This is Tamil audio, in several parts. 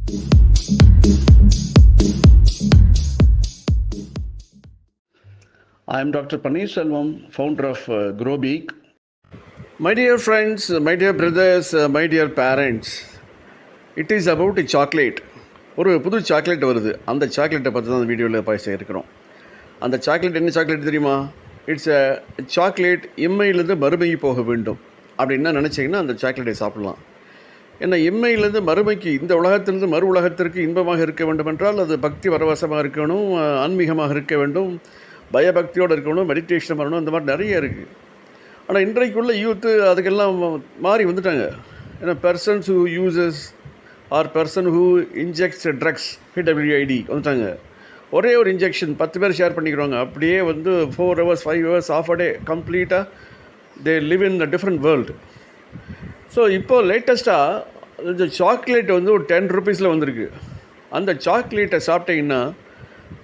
I am Dr. Paneerselvam, founder of GrowBeak. My dear friends, my dear brothers, my dear parents, it is about a chocolate. ஒரு புது சாக்லேட் வருது. அந்த சாக்லேட்டை பற்றி தான் அந்த வீடியோவில் பேச இருக்கிறோம். அந்த சாக்லேட் என்ன சாக்லேட் தெரியுமா? இட்ஸ் அ சாக்லேட் இம்மையிலேருந்து மறுமைக்கு போக வேண்டும் அப்படின்னா நினச்சிங்கன்னா அந்த சாக்லேட்டை சாப்பிட்லாம். ஏன்னா இம்மையிலேருந்து மறுமைக்கு, இந்த உலகத்திலிருந்து மறு உலகத்திற்கு இன்பமாக இருக்க வேண்டும் என்றால் அது பக்தி பரவசமாக இருக்கணும், ஆன்மீகமாக இருக்க வேண்டும், பயபக்தியோடு இருக்கணும், மெடிடேஷன் பண்ணணும், இந்த மாதிரி நிறைய இருக்குது. ஆனால் இன்றைக்குள்ள யூத்து அதுக்கெல்லாம் மாறி வந்துட்டாங்க. ஏன்னா persons who uses or person who injects drugs HWID வந்துட்டாங்க. ஒரே ஒரு இன்ஜெக்ஷன் 10 பேர் ஷேர் பண்ணிக்கிறாங்க. அப்படியே 4 hours 5 hours ஆஃப் அ டே கம்ப்ளீட்டாக they live in a different world. So இப்போது லேட்டஸ்ட்டாக இந்த சாக்லேட் ஒரு 10 rupeesல வந்திருக்கு. அந்த சாக்லேட்டை சாப்பிட்டீங்கன்னா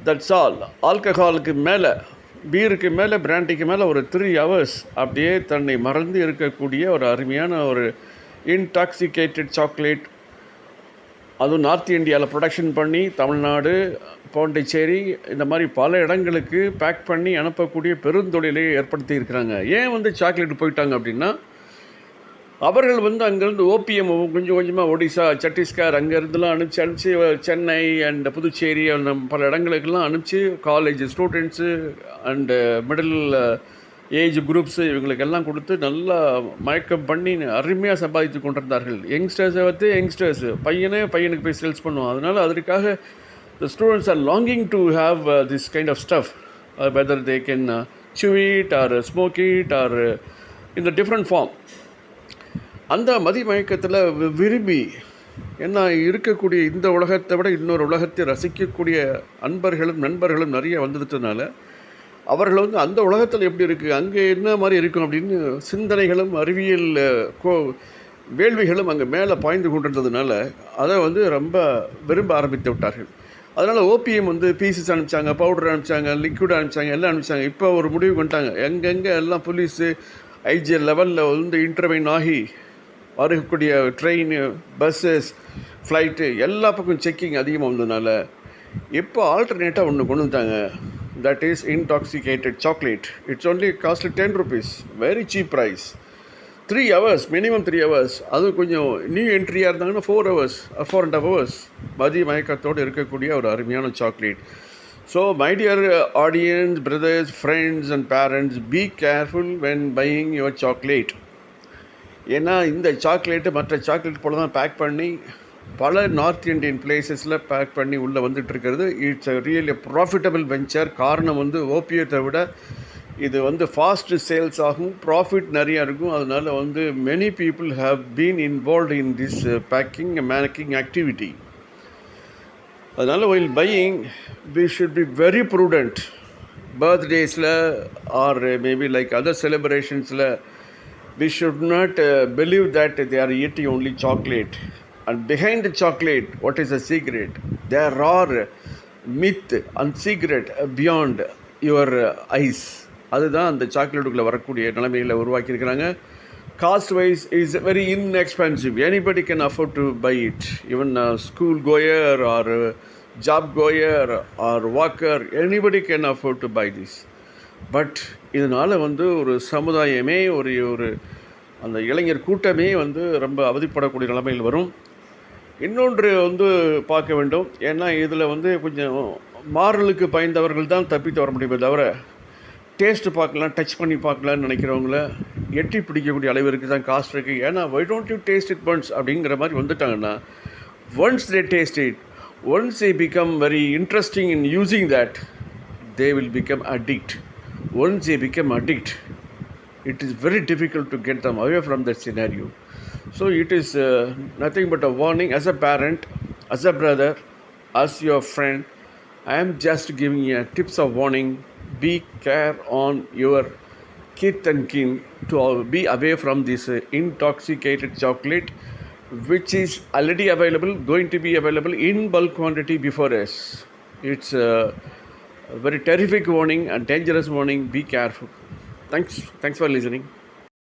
தட்ஸ் ஆல். ஆல்கஹாலுக்கு மேலே, பீருக்கு மேலே, பிராண்டிக்கு மேலே ஒரு 3 hours அப்படியே தன்னை மறந்து இருக்கக்கூடிய ஒரு அருமையான ஒரு இன்டாக்சிகேட்டட் சாக்லேட். அதுவும் நார்த் இந்தியாவில் ப்ரொடக்ஷன் பண்ணி தமிழ்நாடு, பாண்டிச்சேரி இந்த மாதிரி பல இடங்களுக்கு பேக் பண்ணி அனுப்பக்கூடிய பெருந்தொழிலை ஏற்படுத்தி இருக்கிறாங்க. ஏன் சாக்லேட் போயிட்டாங்க அப்படின்னா, அவர்கள் அங்கேருந்து ஓபிஎம் கொஞ்சம் கொஞ்சமாக ஒடிசா, சத்தீஸ்கர் அங்கேருந்துலாம் அனுப்பிச்சு சென்னை அண்ட் புதுச்சேரி அந்த பல இடங்களுக்கெல்லாம் அனுப்பிச்சு college students and middle age groups இவங்களுக்கெல்லாம் கொடுத்து நல்லா மயக்கம் பண்ணி அருமையாக சம்பாதித்து கொண்டிருந்தார்கள். யங்ஸ்டர்ஸு பையனுக்கு போய் சேல்ஸ் பண்ணுவோம். அதனால் அதற்காக the students are longing to have this kind of stuff, whether they can chew it or smoke it or in the different form. அந்த மதிமயக்கத்தில் விரும்பி ஏன்னா இருக்கக்கூடிய இந்த உலகத்தை விட இன்னொரு உலகத்தை ரசிக்கக்கூடிய அன்பர்களும் நண்பர்களும் நிறைய வந்துடுறதுனால அவர்கள் அந்த உலகத்தில் எப்படி இருக்குது, அங்கே என்ன மாதிரி இருக்கும் அப்படின்னு சிந்தனைகளும் அறிவியல் வேள்விகளும் அங்கே மேலே பாய்ந்து கொண்டிருந்ததுனால அதை ரொம்ப விரும்ப ஆரம்பித்து விட்டார்கள். அதனால் ஓபிஎம் பீசஸ் அனுப்பிச்சாங்க, பவுடர் அனுப்பிச்சாங்க, லிக்விட் அனுப்பிச்சாங்க, எல்லாம் அனுப்பிச்சாங்க. இப்போ ஒரு முடிவு பண்ணிட்டாங்க, எங்கெங்கே எல்லாம் போலீஸு ஐஜிஎல் லெவலில் இன்டர்வைன் ஆகி வரக்கூடிய ட்ரெயின், பஸ்ஸஸ், ஃப்ளைட்டு எல்லா பக்கம் செக்கிங் அதிகமாக வந்ததுனால இப்போ ஆல்டர்னேட்டாக ஒன்று கொண்டு வந்துட்டாங்க. That is intoxicated chocolate. It's only cost 10 rupees, very cheap price. 3 hours, minimum 3 hours. அதுவும் கொஞ்சம் நியூ என்ட்ரியாக இருந்தாங்கன்னா 4 hours, 4.5 hours மதிய மயக்கத்தோடு இருக்கக்கூடிய ஒரு அருமையான chocolate. So my dear audience, brothers, friends and parents, be careful when buying your chocolate. ஏன்னா இந்த சாக்லேட்டு மற்ற சாக்லேட் போல தான் பேக் பண்ணி பல நார்த் இந்தியன் பிளேசஸில் பேக் பண்ணி உள்ளே வந்துட்டுருக்கிறது. It's really profitable venture. காரணம் ஓபியத்தை விட இது ஃபாஸ்ட் சேல்ஸ் ஆகும், ப்ராஃபிட் நிறையா இருக்கும். அதனால் many people have been involved in this packing making activity. அதனால் while buying we should be very prudent. பர்த்டேஸில் ஆர் மேபி லைக் அதர் செலிப்ரேஷன்ஸில் we should not believe that they are eating only chocolate. And behind the chocolate, what is the secret? There are myth and secret beyond your eyes. அதுதான் அந்த சாக்லேட்டுக்குள்ளே வரக்கூடிய நிலைமையில் உருவாக்கியிருக்கிறாங்க. Cost wise is very inexpensive. Anybody can afford to buy it. Even school goer or job goer or walker, anybody can afford to buy this. But இதனால் ஒரு சமுதாயமே ஒரு அந்த இளைஞர் கூட்டமே ரொம்ப அவதிப்படக்கூடிய நிலைமையில் வரும். இன்னொன்று பார்க்க வேண்டும். ஏன்னா இதில் கொஞ்சம் மாறலுக்கு பயந்தவர்கள் தான் தப்பித்து வர முடியுமே தவிர டேஸ்ட்டு பார்க்கலாம், டச் பண்ணி பார்க்கலான்னு நினைக்கிறவங்கள எட்டி பிடிக்கக்கூடிய அளவிற்கு தான் காஸ்ட் இருக்குது. ஏன்னா why don't you taste it once அப்படிங்கிற மாதிரி வந்துட்டாங்கன்னா, once they taste it, once they become very interesting in using that, they will become addict. Once they become addict, it is very difficult to get them away from that scenario. So it is nothing but a warning. As a parent, as a brother, as your friend, I am just giving you tips of warning. Be care on your kith and kin to be away from this intoxicated chocolate, which is already available, going to be available in bulk quantity before us. It's a very terrific warning and dangerous warning. Be careful. Thanks for listening.